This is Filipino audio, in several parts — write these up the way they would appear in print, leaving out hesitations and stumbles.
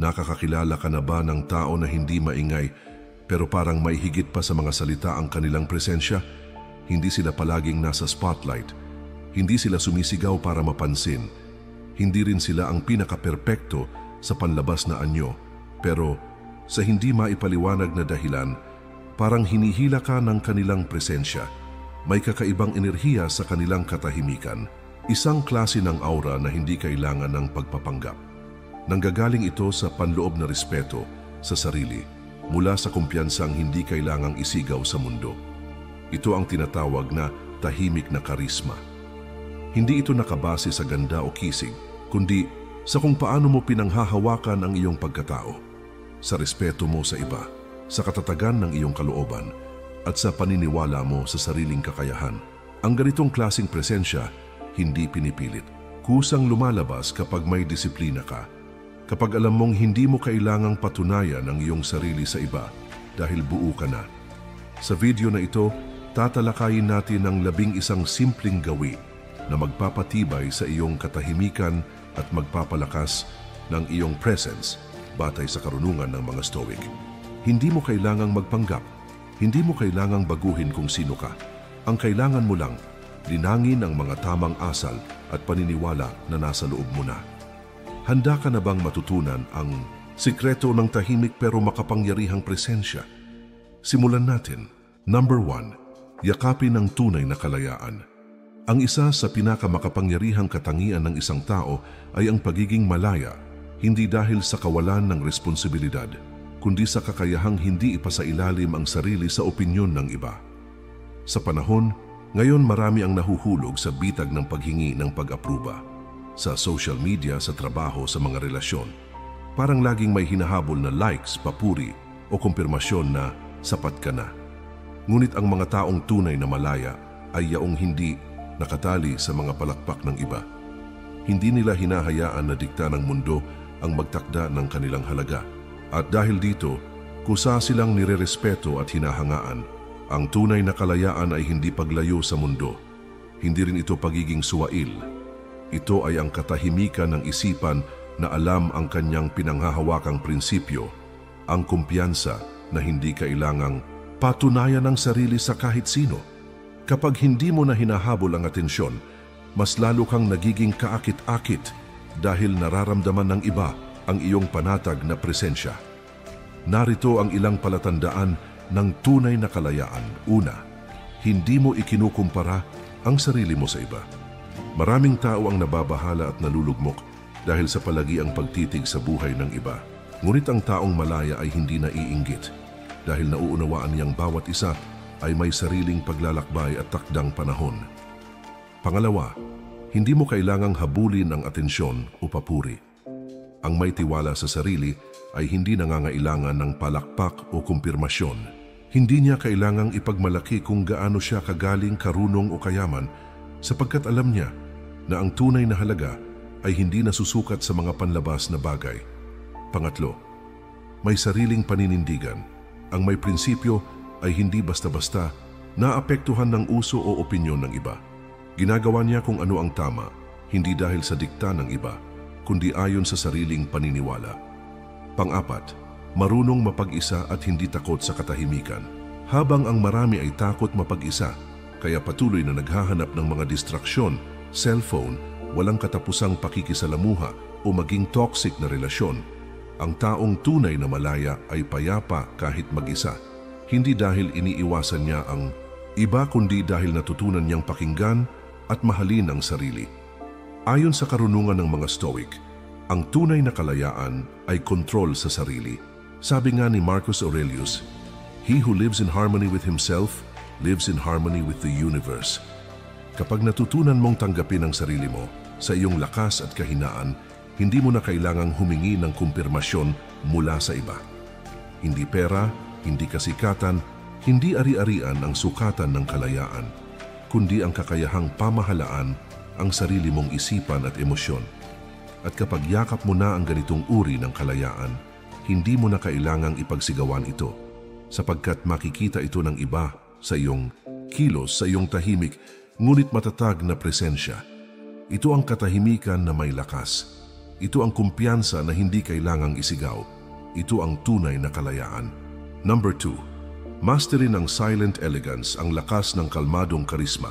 Nakakakilala ka na ba ng tao na hindi maingay pero parang may higit pa sa mga salita ang kanilang presensya? Hindi sila palaging nasa spotlight. Hindi sila sumisigaw para mapansin. Hindi rin sila ang pinaka-perpekto sa panlabas na anyo. Pero sa hindi maipaliwanag na dahilan, parang hinihila ka ng kanilang presensya. May kakaibang enerhiya sa kanilang katahimikan. Isang klase ng aura na hindi kailangan ng pagpapanggap. Nanggagaling ito sa panloob na respeto sa sarili mula sa kumpiyansang hindi kailangang isigaw sa mundo. Ito ang tinatawag na tahimik na karisma. Hindi ito nakabase sa ganda o kisig, kundi sa kung paano mo pinanghahawakan ang iyong pagkatao, sa respeto mo sa iba, sa katatagan ng iyong kalooban, at sa paniniwala mo sa sariling kakayahan. Ang ganitong klaseng presensya, hindi pinipilit. Kusang lumalabas kapag may disiplina ka. Kapag alam mong hindi mo kailangang patunayan ang iyong sarili sa iba dahil buo ka na. Sa video na ito, tatalakayin natin ang 11 simpleng gawi na magpapatibay sa iyong katahimikan at magpapalakas ng iyong presence batay sa karunungan ng mga Stoic. Hindi mo kailangang magpanggap. Hindi mo kailangang baguhin kung sino ka. Ang kailangan mo lang, linangin ang mga tamang asal at paniniwala na nasa loob mo na. Handa ka na bang matutunan ang sikreto ng tahimik pero makapangyarihang presensya? Simulan natin. Number 1. Yakapin ang tunay na kalayaan. Ang isa sa pinakamakapangyarihang katangian ng isang tao ay ang pagiging malaya, hindi dahil sa kawalan ng responsibilidad, kundi sa kakayahang hindi ipasailalim ang sarili sa opinyon ng iba. Sa panahon, ngayon marami ang nahuhulog sa bitag ng paghingi ng pag-apruba. Sa social media, sa trabaho, sa mga relasyon. Parang laging may hinahabol na likes, papuri o kumpirmasyon na sapat ka na. Ngunit ang mga taong tunay na malaya ay yaong hindi nakatali sa mga palakpak ng iba. Hindi nila hinahayaan na dikta ng mundo ang magtakda ng kanilang halaga. At dahil dito, kusa silang nirerespeto at hinahangaan. Ang tunay na kalayaan ay hindi paglayo sa mundo. Hindi rin ito pagiging suwail. Ito ay ang katahimikan ng isipan na alam ang kanyang pinanghahawakang prinsipyo, ang kumpiyansa na hindi kailangang patunayan ang sarili sa kahit sino. Kapag hindi mo na hinahabol ang atensyon, mas lalo kang nagiging kaakit-akit dahil nararamdaman ng iba ang iyong panatag na presensya. Narito ang ilang palatandaan ng tunay na kalayaan. Una, hindi mo ikinukumpara ang sarili mo sa iba. Maraming tao ang nababahala at nalulugmok dahil sa palagiang pagtitig sa buhay ng iba. Ngunit ang taong malaya ay hindi naiinggit dahil nauunawaan niyang bawat isa ay may sariling paglalakbay at takdang panahon. Pangalawa, hindi mo kailangang habulin ang atensyon o papuri. Ang may tiwala sa sarili ay hindi nangangailangan ng palakpak o kumpirmasyon. Hindi niya kailangang ipagmalaki kung gaano siya kagaling, karunong o kayaman sapagkat alam niya na ang tunay na halaga ay hindi nasusukat sa mga panlabas na bagay. Pangatlo, may sariling paninindigan. Ang may prinsipyo ay hindi basta-basta naapektuhan ng uso o opinyon ng iba. Ginagawa niya kung ano ang tama, hindi dahil sa dikta ng iba, kundi ayon sa sariling paniniwala. Pang-apat, marunong mapag-isa at hindi takot sa katahimikan. Habang ang marami ay takot mapag-isa, kaya patuloy na naghahanap ng mga distraksyon, cellphone, walang katapusang pakikisalamuha o maging toxic na relasyon, ang taong tunay na malaya ay payapa kahit mag-isa. Hindi dahil iniiwasan niya ang iba kundi dahil natutunan niyang pakinggan at mahalin ang sarili. Ayon sa karunungan ng mga Stoic, ang tunay na kalayaan ay kontrol sa sarili. Sabi nga ni Marcus Aurelius, "He who lives in harmony with himself lives in harmony with the universe." Kapag natutunan mong tanggapin ang sarili mo sa iyong lakas at kahinaan, hindi mo na kailangang humingi ng kumpirmasyon mula sa iba. Hindi pera, hindi kasikatan, hindi ari-arian ang sukatan ng kalayaan, kundi ang kakayahang pamahalaan ang sarili mong isipan at emosyon. At kapag yakap mo na ang ganitong uri ng kalayaan, hindi mo na kailangang ipagsigawan ito, sapagkat makikita ito ng iba sa iyong kilos, sa iyong tahimik, ngunit matatag na presensya. Ito ang katahimikan na may lakas. Ito ang kumpiyansa na hindi kailangang isigaw. Ito ang tunay na kalayaan. Number 2. Mastery ng silent elegance, ang lakas ng kalmadong karisma.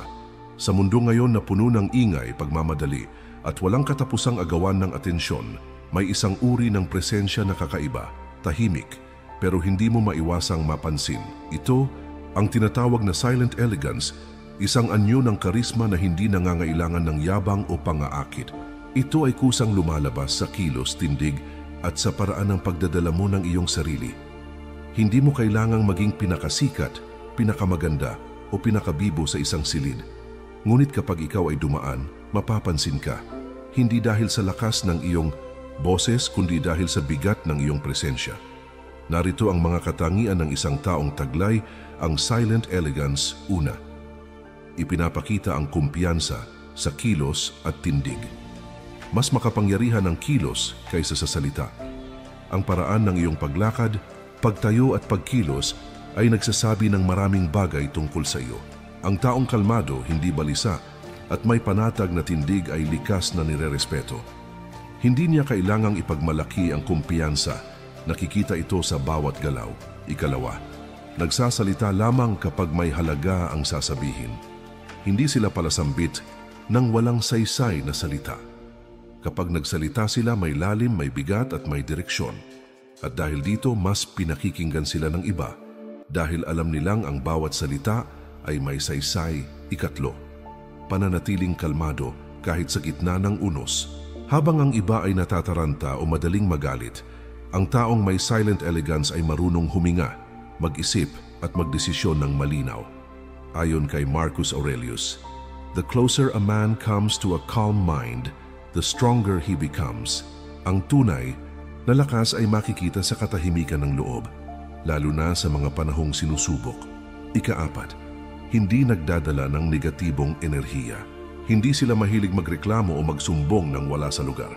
Sa mundo ngayon na puno ng ingay, pagmamadali at walang katapusang agawan ng atensyon, may isang uri ng presensya na kakaiba, tahimik, pero hindi mo maiwasang mapansin. Ito ang tinatawag na silent elegance, isang anyo ng karisma na hindi nangangailangan ng yabang o pangaakit. Ito ay kusang lumalabas sa kilos, tindig at sa paraan ng pagdadala mo ng iyong sarili. Hindi mo kailangang maging pinakasikat, pinakamaganda o pinakabibo sa isang silid. Ngunit kapag ikaw ay dumaan, mapapansin ka. Hindi dahil sa lakas ng iyong boses, kundi dahil sa bigat ng iyong presensya. Narito ang mga katangian ng isang taong taglay, ang silent elegance. Una, ipinapakita ang kumpiyansa sa kilos at tindig. Mas makapangyarihan ang kilos kaysa sa salita. Ang paraan ng iyong paglakad, pagtayo at pagkilos ay nagsasabi ng maraming bagay tungkol sa iyo. Ang taong kalmado, hindi balisa, at may panatag na tindig ay likas na nirerespeto. Hindi niya kailangang ipagmalaki ang kumpiyansa. Nakikita ito sa bawat galaw. Ikalawa, nagsasalita lamang kapag may halaga ang sasabihin. Hindi sila palasambit ng walang saysay na salita. Kapag nagsalita sila, may lalim, may bigat at may direksyon. At dahil dito, mas pinakikinggan sila ng iba dahil alam nilang ang bawat salita ay may saysay. Ikatlo, pananatiling kalmado kahit sa gitna ng unos. Habang ang iba ay natataranta o madaling magalit, ang taong may silent elegance ay marunong huminga, mag-isip at magdesisyon ng malinaw. Ayon kay Marcus Aurelius, "The closer a man comes to a calm mind, the stronger he becomes." Ang tunay na lakas ay makikita sa katahimikan ng loob, lalo na sa mga panahong sinusubok. Ikaapat, hindi nagdadala ng negatibong enerhiya. Hindi sila mahilig magreklamo o magsumbong nang wala sa lugar.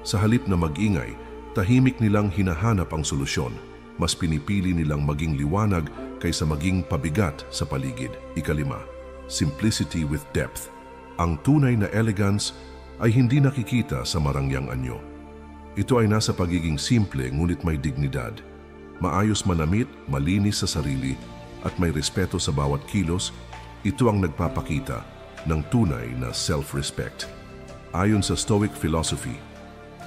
Sa halip na mag-ingay, tahimik nilang hinahanap ang solusyon. Mas pinipili nilang maging liwanag kaysa maging pabigat sa paligid. Ikalima, simplicity with depth. Ang tunay na elegance ay hindi nakikita sa marangyang anyo. Ito ay nasa pagiging simple ngunit may dignidad. Maayos manamit, malinis sa sarili, at may respeto sa bawat kilos. Ito ang nagpapakita ng tunay na self-respect. Ayon sa Stoic philosophy,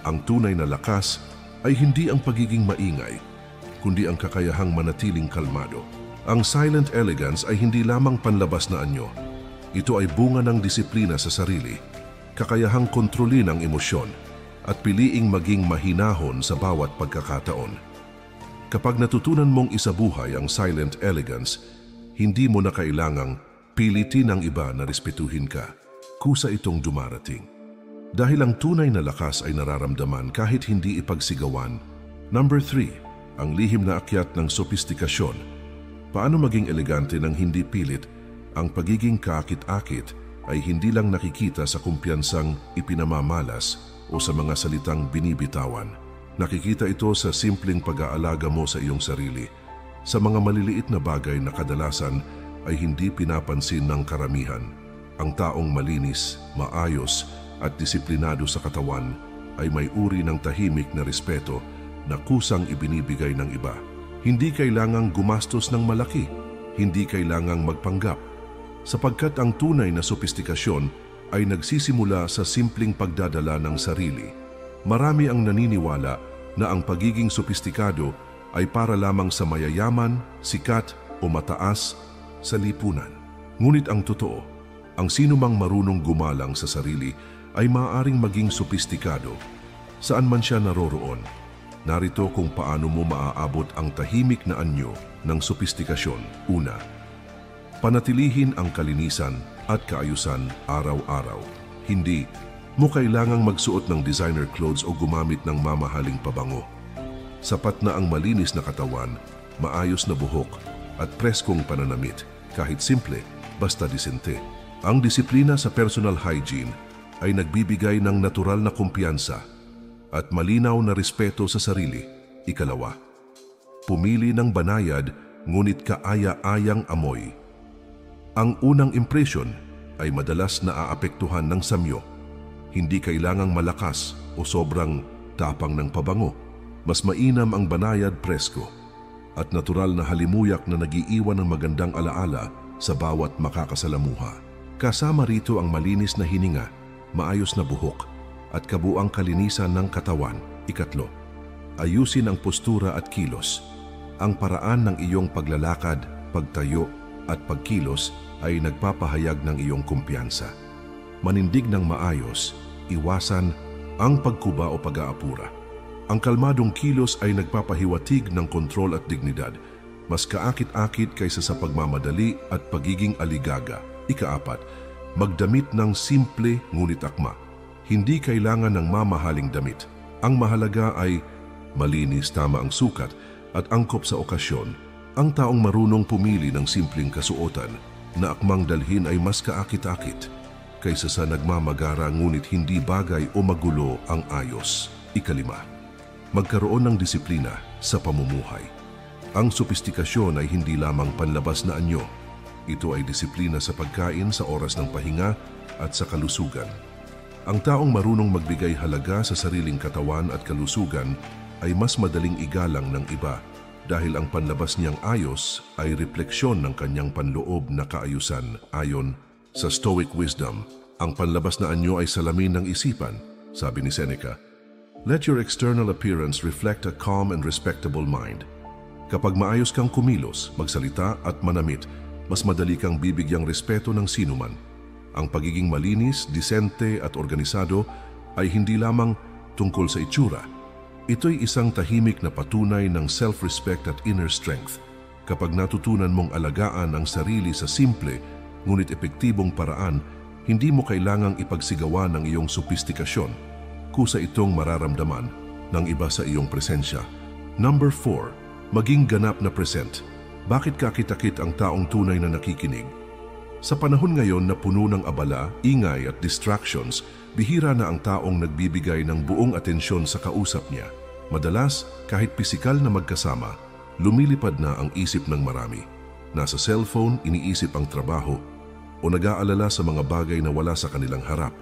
ang tunay na lakas ay hindi ang pagiging maingay, kundi ang kakayahang manatiling kalmado. Ang silent elegance ay hindi lamang panlabas na anyo. Ito ay bunga ng disiplina sa sarili, kakayahang kontrolin ang emosyon, at piliing maging mahinahon sa bawat pagkakataon. Kapag natutunan mong isabuhay ang silent elegance, hindi mo na kailangang pilitin ang iba na respetuhin ka. Kusa itong dumarating. Dahil ang tunay na lakas ay nararamdaman kahit hindi ipagsigawan. Number 3, ang lihim na akyat ng sopistikasyon. Paano maging elegante ng hindi pilit? Ang pagiging kaakit-akit ay hindi lang nakikita sa kumpiyansang ipinamamalas o sa mga salitang binibitawan. Nakikita ito sa simpleng pag-aalaga mo sa iyong sarili, sa mga maliliit na bagay na kadalasan ay hindi pinapansin ng karamihan. Ang taong malinis, maayos at disiplinado sa katawan ay may uri ng tahimik na respeto na kusang ibinibigay ng iba. Hindi kailangang gumastos ng malaki, hindi kailangang magpanggap, sapagkat ang tunay na sopistikasyon ay nagsisimula sa simpleng pagdadala ng sarili. Marami ang naniniwala na ang pagiging sopistikado ay para lamang sa mayayaman, sikat o mataas sa lipunan. Ngunit ang totoo, ang sinumang marunong gumalang sa sarili ay maaaring maging sopistikado saan man siya naroroon. Narito kung paano mo maaabot ang tahimik na anyo ng sopistikasyon. Una, panatilihin ang kalinisan at kaayusan araw-araw. Hindi mo kailangang magsuot ng designer clothes o gumamit ng mamahaling pabango. Sapat na ang malinis na katawan, maayos na buhok at preskong pananamit, kahit simple, basta disente. Ang disiplina sa personal hygiene ay nagbibigay ng natural na kumpiyansa at malinaw na respeto sa sarili. Ikalawa, pumili ng banayad ngunit kaaya-ayang amoy. Ang unang impresyon ay madalas naaapektuhan ng samyo. Hindi kailangang malakas o sobrang tapang ng pabango. Mas mainam ang banayad presko at natural na halimuyak na nag-iiwan ng magandang alaala sa bawat makakasalamuha. Kasama rito ang malinis na hininga, maayos na buhok at kabuang kalinisan ng katawan. Ikatlo, ayusin ang postura at kilos. Ang paraan ng iyong paglalakad, pagtayo at pagkilos ay nagpapahayag ng iyong kumpiyansa. Manindig ng maayos, iwasan ang pagkuba o pag-aapura. Ang kalmadong kilos ay nagpapahiwatig ng kontrol at dignidad, mas kaakit-akit kaysa sa pagmamadali at pagiging aligaga. Ikaapat, magdamit ng simple ngunit akma. Hindi kailangan ng mamahaling damit. Ang mahalaga ay malinis, tama ang sukat at angkop sa okasyon. Ang taong marunong pumili ng simpleng kasuotan na akmang dalhin ay mas kaakit-akit kaysa sa nagmamagara ngunit hindi bagay o magulo ang ayos. Ikalima, magkaroon ng disiplina sa pamumuhay. Ang sopistikasyon ay hindi lamang panlabas na anyo. Ito ay disiplina sa pagkain, sa oras ng pahinga at sa kalusugan. Ang taong marunong magbigay halaga sa sariling katawan at kalusugan ay mas madaling igalang ng iba dahil ang panlabas niyang ayos ay refleksyon ng kanyang panloob na kaayusan. Ayon sa Stoic wisdom, ang panlabas na anyo ay salamin ng isipan, sabi ni Seneca. Let your external appearance reflect a calm and respectable mind. Kapag maayos kang kumilos, magsalita at manamit, mas madali kang bibigyang respeto ng sinuman. Ang pagiging malinis, disente at organisado ay hindi lamang tungkol sa itsura. Ito'y isang tahimik na patunay ng self-respect at inner strength. Kapag natutunan mong alagaan ang sarili sa simple ngunit epektibong paraan, hindi mo kailangang ipagsigawan ng iyong sopistikasyon. Kusa itong mararamdaman ng iba sa iyong presensya. Number 4, maging ganap na present. Bakit kakitakit ang taong tunay na nakikinig? Sa panahon ngayon na puno ng abala, ingay at distractions, bihira na ang taong nagbibigay ng buong atensyon sa kausap niya. Madalas, kahit pisikal na magkasama, lumilipad na ang isip ng marami. Nasa cellphone, iniisip ang trabaho, o nag-aalala sa mga bagay na wala sa kanilang harap.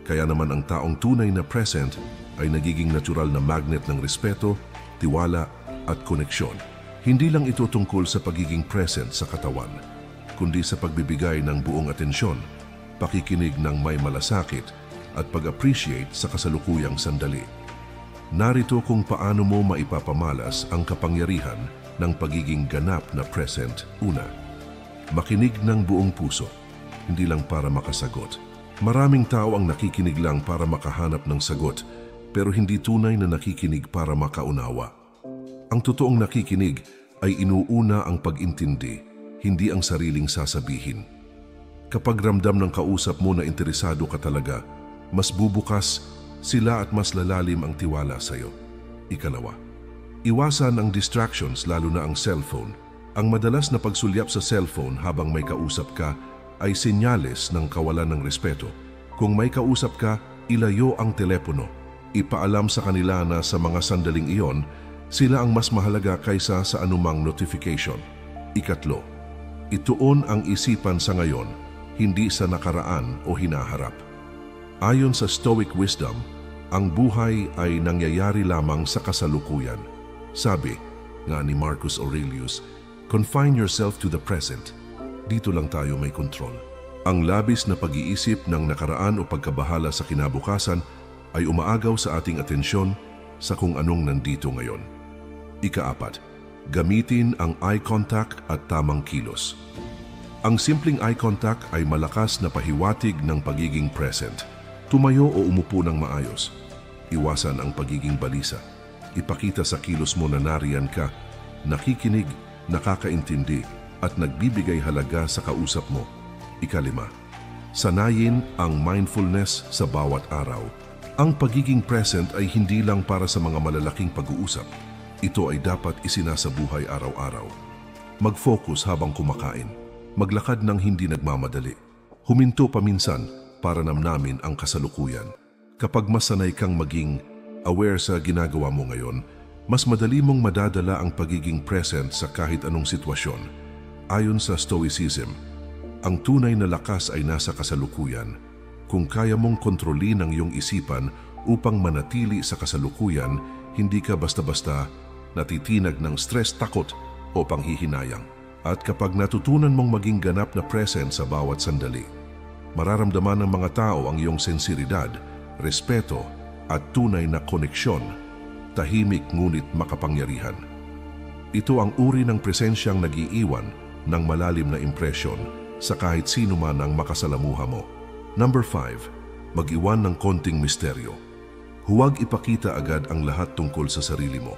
Kaya naman ang taong tunay na present ay nagiging natural na magnet ng respeto, tiwala at koneksyon. Hindi lang ito tungkol sa pagiging present sa katawan, kundi sa pagbibigay ng buong atensyon, pakikinig ng may malasakit at pag-appreciate sa kasalukuyang sandali. Narito kung paano mo maipapamalas ang kapangyarihan ng pagiging ganap na present. Una, makinig ng buong puso, hindi lang para makasagot. Maraming tao ang nakikinig lang para makahanap ng sagot, pero hindi tunay na nakikinig para makaunawa. Ang totoong nakikinig ay inuuna ang pag-intindi, hindi ang sariling sasabihin. Kapag ramdam ng kausap mo na interesado ka talaga, mas bubukas sila at mas lalalim ang tiwala sa iyo. Ikalawa, iwasan ang distractions, lalo na ang cellphone. Ang madalas na pagsulyap sa cellphone habang may kausap ka ay senyales ng kawalan ng respeto. Kung may kausap ka, ilayo ang telepono. Ipaalam sa kanila na sa mga sandaling iyon, sila ang mas mahalaga kaysa sa anumang notification. Ikatlo, ituon ang isipan sa ngayon, hindi sa nakaraan o hinaharap. Ayon sa Stoic wisdom, ang buhay ay nangyayari lamang sa kasalukuyan. Sabi nga ni Marcus Aurelius, confine yourself to the present. Dito lang tayo may kontrol. Ang labis na pag-iisip ng nakaraan o pagkabahala sa kinabukasan ay umaagaw sa ating atensyon sa kung anong nandito ngayon. Ikaapat, gamitin ang eye contact at tamang kilos. Ang simpleng eye contact ay malakas na pahiwatig ng pagiging present. Tumayo o umupo ng maayos. Iwasan ang pagiging balisa. Ipakita sa kilos mo na nariyan ka, nakikinig, nakakaintindi, at nagbibigay halaga sa kausap mo. Ikalima, sanayin ang mindfulness sa bawat araw. Ang pagiging present ay hindi lang para sa mga malalaking pag-uusap. Ito ay dapat isinasabuhay araw-araw. Mag-focus habang kumakain. Maglakad ng hindi nagmamadali. Huminto paminsan para namnamin ang kasalukuyan. Kapag masanay kang maging aware sa ginagawa mo ngayon, mas madali mong madadala ang pagiging present sa kahit anong sitwasyon. Ayon sa Stoicism, ang tunay na lakas ay nasa kasalukuyan. Kung kaya mong kontrolin ang iyong isipan upang manatili sa kasalukuyan, hindi ka basta-basta natitinag ng stress, takot o panghihinayang. At kapag natutunan mong maging ganap na present sa bawat sandali, mararamdaman ng mga tao ang iyong sensiridad, respeto at tunay na koneksyon, tahimik ngunit makapangyarihan. Ito ang uri ng presensyang nag-iiwan ng malalim na impresyon sa kahit sino man ang makasalamuha mo. Number 5, mag-iwan ng konting misteryo. Huwag ipakita agad ang lahat tungkol sa sarili mo.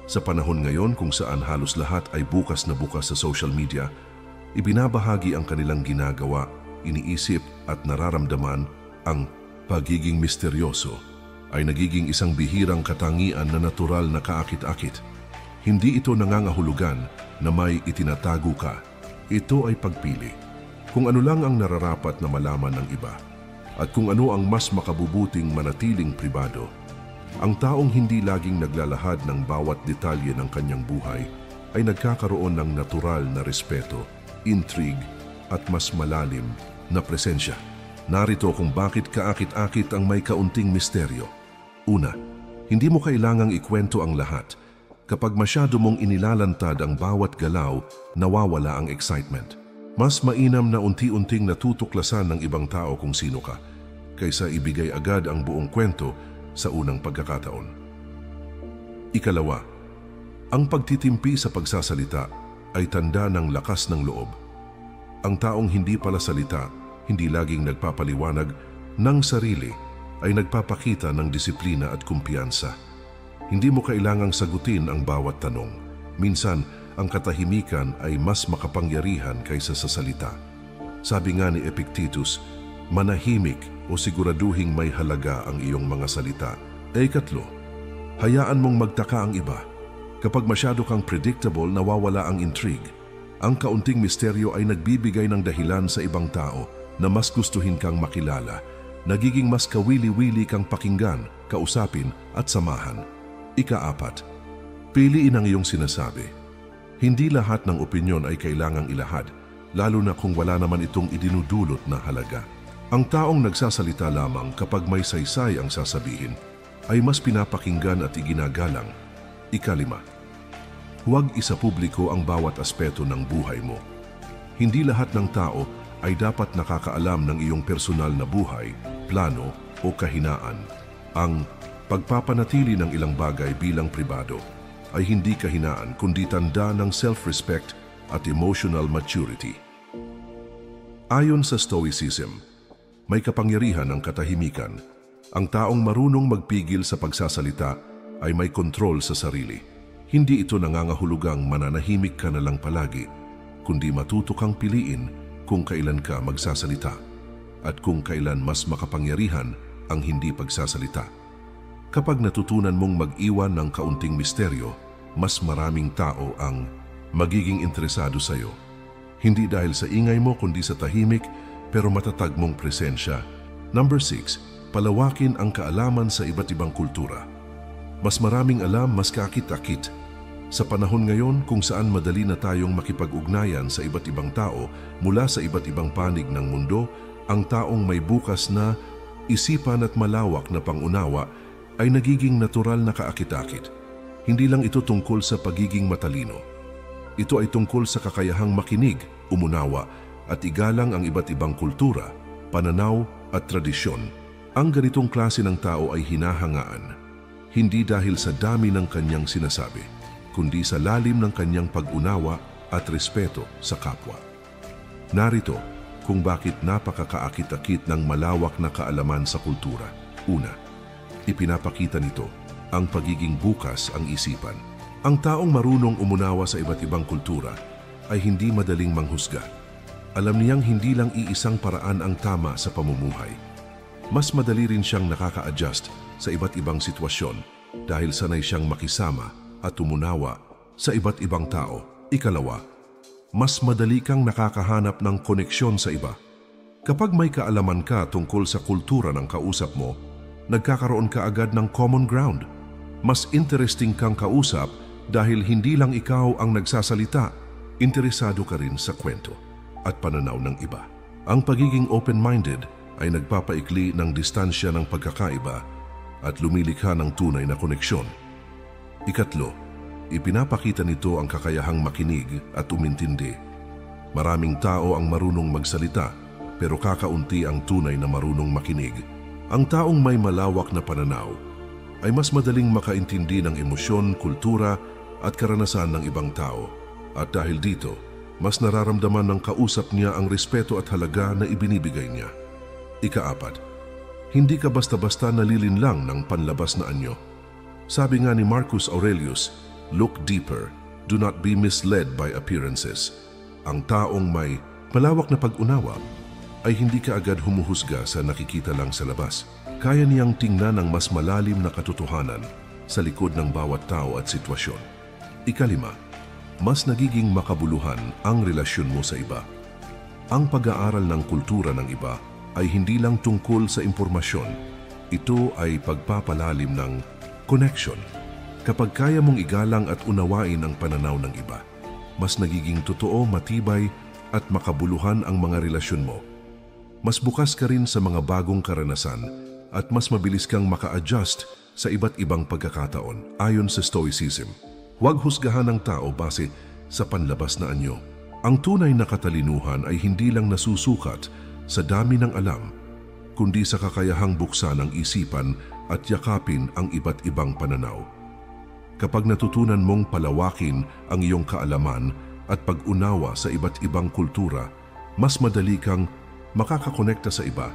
Sa panahon ngayon kung saan halos lahat ay bukas na bukas sa social media, ibinabahagi ang kanilang ginagawa, iniisip at nararamdaman. Ang pagiging misteryoso ay nagiging isang bihirang katangian na natural na kaakit-akit. Hindi ito nangangahulugan na may itinatago ka. Ito ay pagpili. Kung ano lang ang nararapat na malaman ng iba at kung ano ang mas makabubuting manatiling pribado. Ang taong hindi laging naglalahad ng bawat detalye ng kanyang buhay ay nagkakaroon ng natural na respeto, intrigue at mas malalim na presensya. Narito kung bakit kaakit-akit ang may kaunting misteryo. Una, hindi mo kailangang ikwento ang lahat. Kapag masyado mong inilalantad ang bawat galaw, nawawala ang excitement. Mas mainam na unti-unting natutuklasan ng ibang tao kung sino ka, kaysa ibigay agad ang buong kwento sa unang pagkakataon. Ikalawa, ang pagtitimpi sa pagsasalita ay tanda ng lakas ng loob. Ang taong hindi pala salita, hindi laging nagpapaliwanag ng sarili, ay nagpapakita ng disiplina at kumpiyansa. Hindi mo kailangang sagutin ang bawat tanong. Minsan, ang katahimikan ay mas makapangyarihan kaysa sa salita. Sabi nga ni Epictetus, manahimik o siguraduhing may halaga ang iyong mga salita. Ikatlo, hayaan mong magtaka ang iba. Kapag masyado kang predictable, nawawala ang intrigue. Ang kaunting misteryo ay nagbibigay ng dahilan sa ibang tao na mas gustuhin kang makilala. Nagiging mas kawili-wili kang pakinggan, kausapin at samahan. Ika-4, piliin ang iyong sinasabi. Hindi lahat ng opinyon ay kailangang ilahad, lalo na kung wala naman itong idinudulot na halaga. Ang taong nagsasalita lamang kapag may saysay ang sasabihin ay mas pinapakinggan at iginagalang. Ika-5, huwag isapubliko ang bawat aspeto ng buhay mo. Hindi lahat ng tao ay dapat nakakaalam ng iyong personal na buhay, plano o kahinaan. Ang pagpapanatili ng ilang bagay bilang pribado ay hindi kahinaan kundi tanda ng self-respect at emotional maturity. Ayon sa Stoicism, may kapangyarihan ang katahimikan. Ang taong marunong magpigil sa pagsasalita ay may kontrol sa sarili. Hindi ito nangangahulugang mananahimik ka na lang palagi, kundi matuto kang piliin kung kailan ka magsasalita at kung kailan mas makapangyarihan ang hindi pagsasalita. Kapag natutunan mong mag-iwan ng kaunting misteryo, mas maraming tao ang magiging interesado sa iyo. Hindi dahil sa ingay mo kundi sa tahimik pero matatag mong presensya. Number 6, palawakin ang kaalaman sa iba't ibang kultura. Mas maraming alam, mas kakit-akit. Sa panahon ngayon kung saan madali na tayong makipag-ugnayan sa iba't ibang tao mula sa iba't ibang panig ng mundo, ang taong may bukas na isipan at malawak na pangunawa ay nagiging natural na kaakit-akit. Hindi lang ito tungkol sa pagiging matalino. Ito ay tungkol sa kakayahang makinig, umunawa at igalang ang iba't ibang kultura, pananaw at tradisyon. Ang ganitong klase ng tao ay hinahangaan, hindi dahil sa dami ng kanyang sinasabi, kundi sa lalim ng kanyang pag-unawa at respeto sa kapwa. Narito kung bakit napakakaakit-akit ng malawak na kaalaman sa kultura. Una, ipinapakita nito ang pagiging bukas ang isipan. Ang taong marunong umunawa sa iba't ibang kultura ay hindi madaling manghusga. Alam niyang hindi lang iisang paraan ang tama sa pamumuhay. Mas madali rin siyang nakaka-adjust sa iba't ibang sitwasyon dahil sanay siyang makisama at umunawa sa iba't ibang tao. Ikalawa, mas madali kang nakakahanap ng koneksyon sa iba. Kapag may kaalaman ka tungkol sa kultura ng kausap mo, nagkakaroon ka agad ng common ground. Mas interesting kang kausap dahil hindi lang ikaw ang nagsasalita, interesado ka rin sa kwento at pananaw ng iba. Ang pagiging open-minded ay nagpapaikli ng distansya ng pagkakaiba at lumilikha ng tunay na koneksyon. Ikatlo, ipinapakita nito ang kakayahang makinig at umintindi. Maraming tao ang marunong magsalita, pero kakaunti ang tunay na marunong makinig. Ang taong may malawak na pananaw ay mas madaling makaintindi ng emosyon, kultura at karanasan ng ibang tao. At dahil dito, mas nararamdaman ng kausap niya ang respeto at halaga na ibinibigay niya. Ikaapat, hindi ka basta-basta nalilinlang ng panlabas na anyo. Sabi nga ni Marcus Aurelius, "Look deeper, do not be misled by appearances." Ang taong may malawak na pag-unawa ay hindi ka agad humuhusga sa nakikita lang sa labas. Kaya niyang tingnan ang mas malalim na katotohanan sa likod ng bawat tao at sitwasyon. Ikalima, mas nagiging makabuluhan ang relasyon mo sa iba. Ang pag-aaral ng kultura ng iba ay hindi lang tungkol sa impormasyon. Ito ay pagpapalalim ng connection. Kapag kaya mong igalang at unawain ang pananaw ng iba, mas nagiging totoo, matibay at makabuluhan ang mga relasyon mo. Mas bukas ka rin sa mga bagong karanasan at mas mabilis kang maka-adjust sa iba't ibang pagkakataon. Ayon sa Stoicism, huwag husgahan ng tao base sa panlabas na anyo. Ang tunay na katalinuhan ay hindi lang nasusukat sa dami ng alam, kundi sa kakayahang buksan ang isipan at yakapin ang iba't ibang pananaw. Kapag natutunan mong palawakin ang iyong kaalaman at pag-unawa sa iba't ibang kultura, mas madali kang makakakonekta sa iba,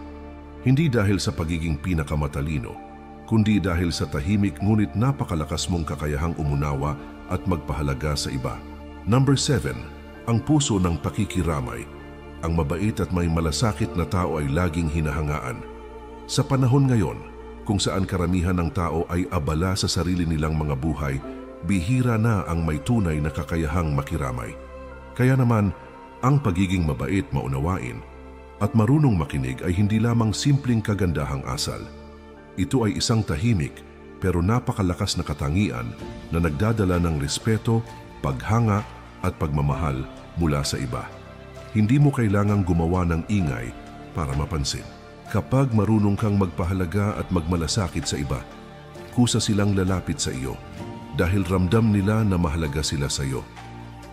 hindi dahil sa pagiging pinakamatalino, kundi dahil sa tahimik ngunit napakalakas mong kakayahang umunawa at magpahalaga sa iba. Number 7, ang puso ng pakikiramay. Ang mabait at may malasakit na tao ay laging hinahangaan. Sa panahon ngayon, kung saan karamihan ng tao ay abala sa sarili nilang mga buhay, bihira na ang may tunay na kakayahang makiramay. Kaya naman, ang pagiging mabait, maunawain, at marunong makinig ay hindi lamang simpleng kagandahang asal. Ito ay isang tahimik pero napakalakas na katangian na nagdadala ng respeto, paghanga at pagmamahal mula sa iba. Hindi mo kailangang gumawa ng ingay para mapansin. Kapag marunong kang magpahalaga at magmalasakit sa iba, kusa silang lalapit sa iyo dahil ramdam nila na mahalaga sila sa iyo.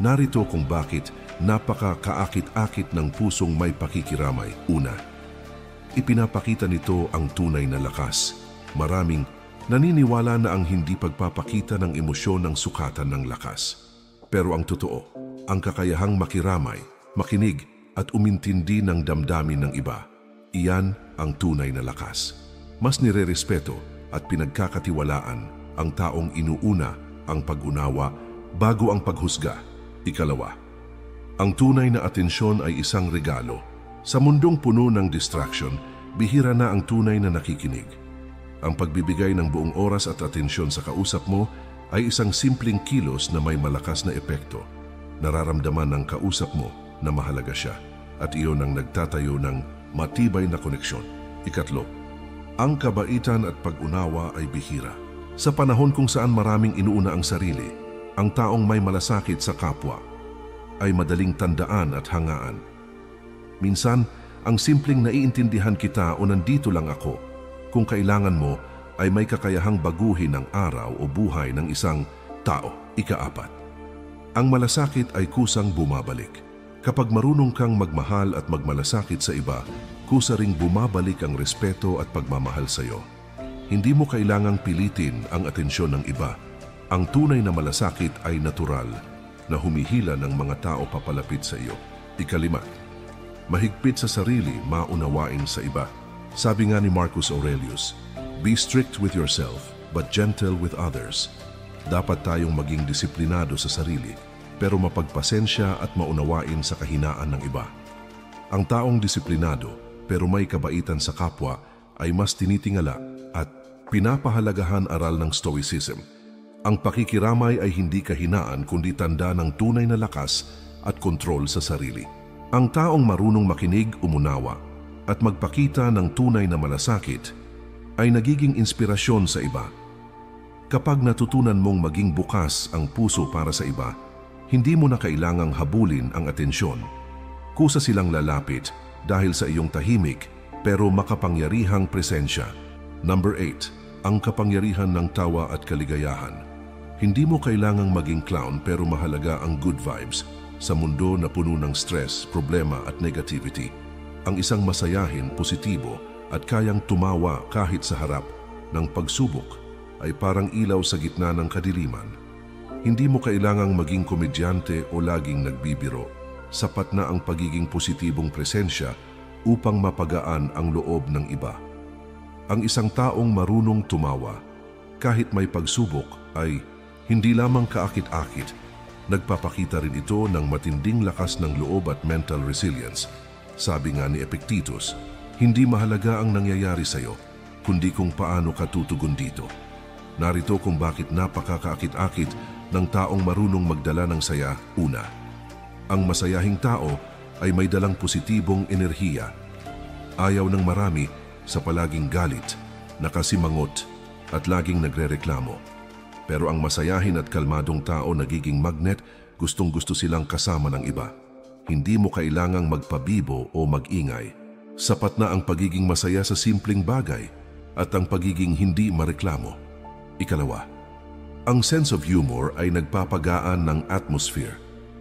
Narito kung bakit napaka-kaakit-akit ng pusong may pakikiramay. Una, ipinapakita nito ang tunay na lakas. Maraming naniniwala na ang hindi pagpapakita ng emosyon ng sukatan ng lakas. Pero ang totoo, ang kakayahang makiramay, makinig at umintindi ng damdamin ng iba, iyan ang tunay na lakas. Mas nirerespeto at pinagkakatiwalaan ang taong inuuna ang pag-unawa bago ang paghusga. Ikalawa, ang tunay na atensyon ay isang regalo. Sa mundong puno ng distraction, bihira na ang tunay na nakikinig. Ang pagbibigay ng buong oras at atensyon sa kausap mo ay isang simpleng kilos na may malakas na epekto. Nararamdaman ng kausap mo na mahalaga siya at iyon ang nagtatayo ng matibay na koneksyon. Ikatlo, ang kabaitan at pag-unawa ay bihira. Sa panahon kung saan maraming inuuna ang sarili, ang taong may malasakit sa kapwa ay madaling tandaan at hangaan. Minsan, ang simpleng naiintindihan kita o nandito lang ako kung kailangan mo ay may kakayahang baguhin ang araw o buhay ng isang tao. Ikaapat, ang malasakit ay kusang bumabalik. Kapag marunong kang magmahal at magmalasakit sa iba, kusa ring bumabalik ang respeto at pagmamahal sa iyo. Hindi mo kailangang pilitin ang atensyon ng iba. Ang tunay na malasakit ay natural na humihila ng mga tao papalapit sa iyo. Ikalima, mahigpit sa sarili, maunawain sa iba. Sabi nga ni Marcus Aurelius, "Be strict with yourself, but gentle with others." Dapat tayong maging disiplinado sa sarili, pero mapagpasensya at maunawain sa kahinaan ng iba. Ang taong disiplinado pero may kabaitan sa kapwa ay mas tinitingala at pinapahalagahan aral ng Stoicism. Ang pakikiramay ay hindi kahinaan kundi tanda ng tunay na lakas at kontrol sa sarili. Ang taong marunong makinig, umunawa at magpakita ng tunay na malasakit ay nagiging inspirasyon sa iba. Kapag natutunan mong maging bukas ang puso para sa iba, hindi mo na kailangang habulin ang atensyon. Kusa silang lalapit dahil sa iyong tahimik pero makapangyarihang presensya. Number 8. ang kapangyarihan ng tawa at kaligayahan. Hindi mo kailangang maging clown pero mahalaga ang good vibes sa mundo na puno ng stress, problema at negativity. Ang isang masayahin, positibo at kayang tumawa kahit sa harap ng pagsubok ay parang ilaw sa gitna ng kadiliman. Hindi mo kailangang maging komedyante o laging nagbibiro. Sapat na ang pagiging positibong presensya upang mapagaan ang loob ng iba. Ang isang taong marunong tumawa, kahit may pagsubok, ay hindi lamang kaakit-akit. Nagpapakita rin ito ng matinding lakas ng loob at mental resilience. Sabi nga ni Epictetus, hindi mahalaga ang nangyayari sa iyo, kundi kung paano ka tutugon dito. Narito kung bakit napakakaakit-akit ng taong marunong magdala ng saya. Una, ang masayahing tao ay may dalang positibong enerhiya. Ayaw ng marami sa palaging galit, nakasimangot at laging nagrereklamo. Pero ang masayahin at kalmadong tao nagiging magnet, gustong-gusto silang kasama ng iba. Hindi mo kailangang magpabibo o magingay. Sapat na ang pagiging masaya sa simpleng bagay at ang pagiging hindi mareklamo. Ikalawa, ang sense of humor ay nagpapagaan ng atmosphere.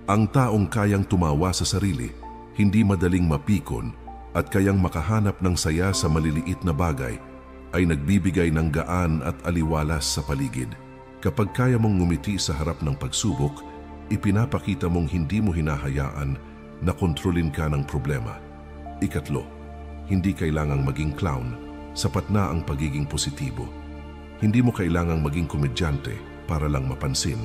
Ang taong kayang tumawa sa sarili, hindi madaling mapikon at kayang makahanap ng saya sa maliliit na bagay ay nagbibigay ng gaan at aliwalas sa paligid. Kapag kaya mong ngumiti sa harap ng pagsubok, ipinapakita mong hindi mo hinahayaan na kontrolin ka ng problema. Ikatlo, hindi kailangang maging clown, sapat na ang pagiging positibo. Hindi mo kailangang maging komedyante para lang mapansin.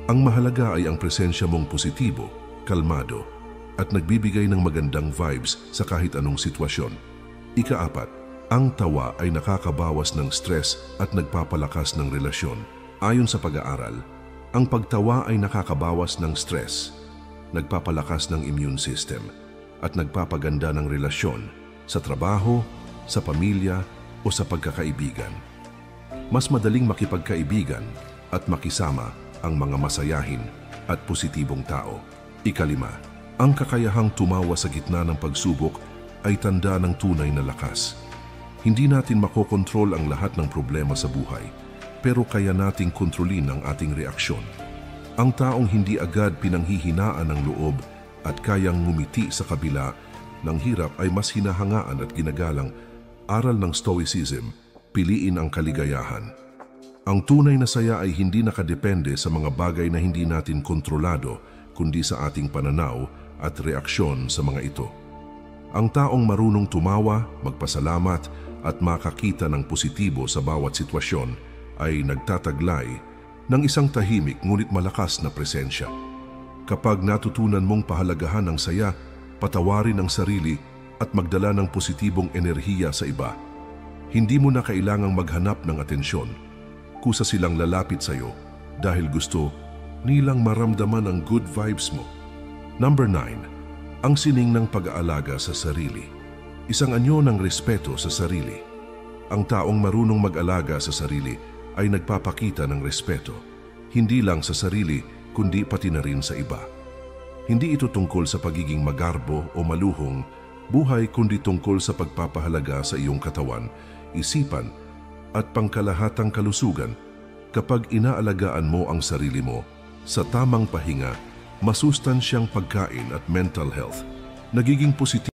Ang mahalaga ay ang presensya mong positibo, kalmado, at nagbibigay ng magandang vibes sa kahit anong sitwasyon. Ikaapat, ang tawa ay nakakabawas ng stress at nagpapalakas ng relasyon. Ayon sa pag-aaral, ang pagtawa ay nakakabawas ng stress, nagpapalakas ng immune system, at nagpapaganda ng relasyon sa trabaho, sa pamilya, o sa pagkakaibigan. Mas madaling makipagkaibigan at makisama ang mga masayahin at positibong tao. Ikalima, ang kakayahang tumawa sa gitna ng pagsubok ay tanda ng tunay na lakas. Hindi natin makokontrol ang lahat ng problema sa buhay, pero kaya nating kontrolin ang ating reaksyon. Ang taong hindi agad pinanghihinaan ng loob at kayang ngumiti sa kabila ng hirap ay mas hinahangaan at ginagalang. Aral ng Stoicism, piliin ang kaligayahan. Ang tunay na saya ay hindi nakadepende sa mga bagay na hindi natin kontrolado, kundi sa ating pananaw at reaksyon sa mga ito. Ang taong marunong tumawa, magpasalamat at makakita ng positibo sa bawat sitwasyon ay nagtataglay ng isang tahimik ngunit malakas na presensya. Kapag natutunan mong pahalagahan ang saya, patawarin ang sarili at magdala ng positibong enerhiya sa iba, hindi mo na kailangang maghanap ng atensyon. Kusa silang lalapit sa iyo dahil gusto nilang maramdaman ang good vibes mo. Number 9. Ang sining ng pag-aalaga sa sarili. Isang anyo ng respeto sa sarili. Ang taong marunong mag-alaga sa sarili ay nagpapakita ng respeto, hindi lang sa sarili kundi pati na rin sa iba. Hindi ito tungkol sa pagiging magarbo o maluhong buhay kundi tungkol sa pagpapahalaga sa iyong katawan, isipan at pangkalahatang kalusugan. Kapag inaalagaan mo ang sarili mo sa tamang pahinga, masustansyang pagkain at mental health, nagiging positibo